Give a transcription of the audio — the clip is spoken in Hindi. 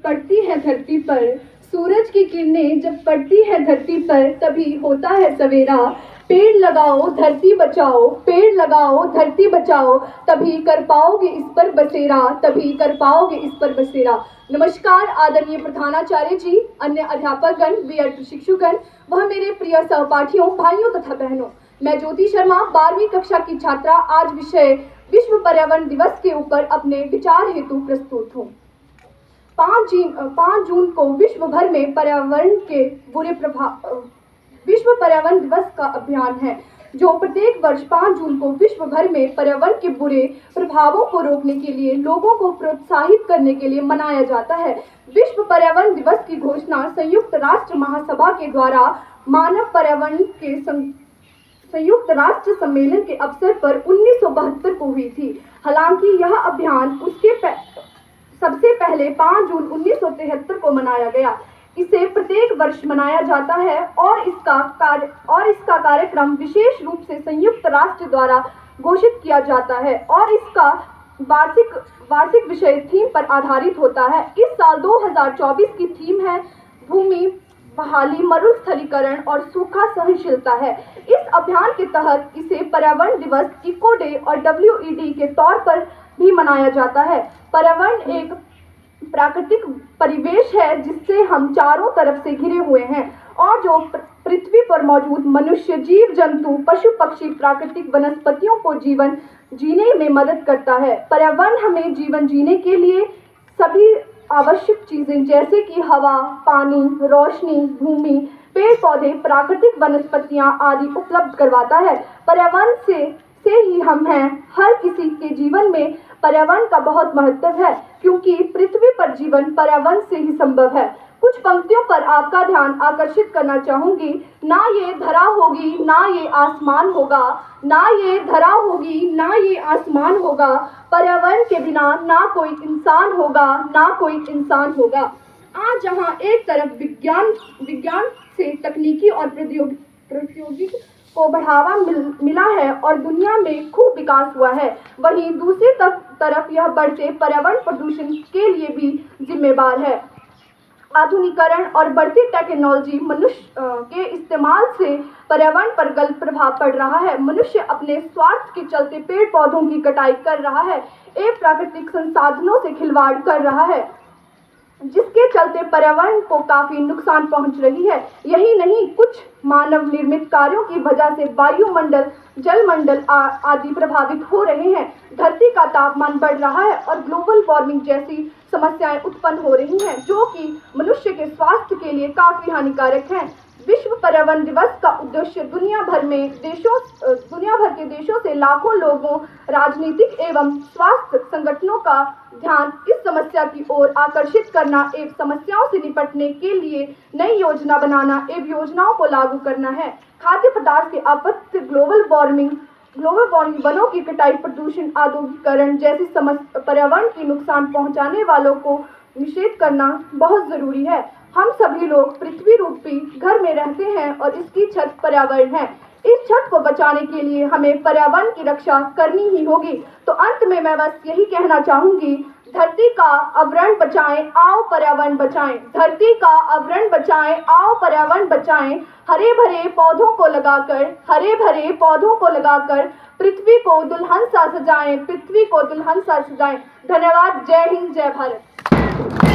पड़ती है धरती पर, सूरज की किरणें जब पड़ती है धरती पर, तभी होता है सवेरा। पेड़ लगाओ धरती बचाओ, पेड़ लगाओ धरती बचाओ, तभी कर पाओगे इस पर बसेरा, तभी कर पाओगे इस पर बसेरा। नमस्कार आदरणीय प्रधानाचार्य जी, अन्य अध्यापकगण, बीएड प्रशिक्षुगण, वह मेरे प्रिय सहपाठियों, भाइयों तथा बहनों। मैं ज्योति शर्मा 12वीं कक्षा की छात्रा आज विषय विश्व पर्यावरण दिवस के ऊपर अपने विचार हेतु प्रस्तुत हूँ। 5 जून को विश्व भर में विश्व पर्यावरण दिवस का अभियान है, जो प्रत्येक वर्ष 5 जून को विश्व भर में पर्यावरण के बुरे प्रभावों को रोकने के लिए लोगों को प्रोत्साहित करने के लिए मनाया जाता है। विश्व पर्यावरण दिवस की घोषणा संयुक्त राष्ट्र महासभा के द्वारा मानव पर्यावरण के संयुक्त राष्ट्र सम्मेलन के अवसर पर 1972 को हुई थी। हालांकि यह अभियान सबसे पहले 5 जून 1973 को मनाया गया। इसे प्रत्येक वर्ष मनाया जाता है और इसका कार्यक्रम विशेष रूप से संयुक्त राष्ट्र द्वारा घोषित किया जाता है और इसका वार्षिक विषय थीम पर आधारित होता है। इस साल 2024 की थीम है भूमि बहाली, मरुस्थलीकरण और सूखा सहनशीलता है। इस अभियान के तहत इसे पर्यावरण दिवस, इको डे और WED के तौर पर भी मनाया जाता है। पर्यावरण एक प्राकृतिक परिवेश है जिससे हम चारों तरफ से घिरे हुए हैं और जो पृथ्वी पर मौजूद मनुष्य, जीव जंतु, पशु पक्षी, प्राकृतिक वनस्पतियों को जीवन जीने में मदद करता है। पर्यावरण हमें जीवन जीने के लिए सभी आवश्यक चीजें जैसे कि हवा, पानी, रोशनी, भूमि, पेड़ पौधे, प्राकृतिक वनस्पतियां आदि उपलब्ध करवाता है। पर्यावरण से ही हम हैं। हर किसी के जीवन में पर्यावरण का बहुत महत्व है, क्योंकि पृथ्वी पर जीवन पर्यावरण से ही संभव है। कुछ पंक्तियों पर आपका ध्यान आकर्षित करना चाहूंगी। ना ये धरा होगी, ना ये आसमान होगा, ना ये धरा होगी, ना ये आसमान होगा, पर्यावरण के बिना ना कोई इंसान होगा, ना कोई इंसान होगा। आज जहां एक तरफ विज्ञान से तकनीकी और प्रौद्योगिकी को बढ़ावा मिला है और दुनिया में खूब विकास हुआ है, वहीं दूसरी तरफ यह बढ़ते पर्यावरण प्रदूषण के लिए भी जिम्मेदार है। आधुनिकीकरण और बढ़ती टेक्नोलॉजी मनुष्य के इस्तेमाल से पर्यावरण पर गलत प्रभाव पड़ रहा है। मनुष्य अपने स्वार्थ के चलते पेड़ पौधों की कटाई कर रहा है एवं प्राकृतिक संसाधनों से खिलवाड़ कर रहा है, जिसके चलते पर्यावरण को काफी नुकसान पहुंच रही है। यही नहीं, कुछ मानव निर्मित कार्यों की वजह से वायुमंडल, जलमंडल आदि प्रभावित हो रहे हैं। धरती का तापमान बढ़ रहा है और ग्लोबल वार्मिंग जैसी समस्याएं उत्पन्न हो रही हैं, जो कि मनुष्य के स्वास्थ्य के लिए काफी हानिकारक हैं। विश्व पर्यावरण दिवस का उद्देश्य दुनिया भर के देशों से लाखों लोगों, राजनीतिक एवं स्वास्थ्य संगठनों का ध्यान इस समस्या की ओर आकर्षित करना एवं समस्याओं से निपटने के लिए नई योजना बनाना एवं योजनाओं को लागू करना है। खाद्य पदार्थ के अपत्य, ग्लोबल वार्मिंग, वनों की कटाई, प्रदूषण, औद्योगिकरण जैसी पर्यावरण की नुकसान पहुंचाने वालों को निषेध करना बहुत जरूरी है। हम सभी लोग पृथ्वी रूपी घर में रहते हैं और इसकी छत पर्यावरण है। इस छत को बचाने के लिए हमें पर्यावरण की रक्षा करनी ही होगी। तो अंत में मैं बस यही कहना चाहूंगी, धरती का आवरण बचाएं, आओ पर्यावरण बचाएं। धरती का आवरण बचाएं, आओ पर्यावरण बचाएं। हरे भरे पौधों को लगाकर पृथ्वी को दुल्हन सा सजाएं, पृथ्वी को दुल्हन सा सजाएं। धन्यवाद। जय हिंद, जय भारत।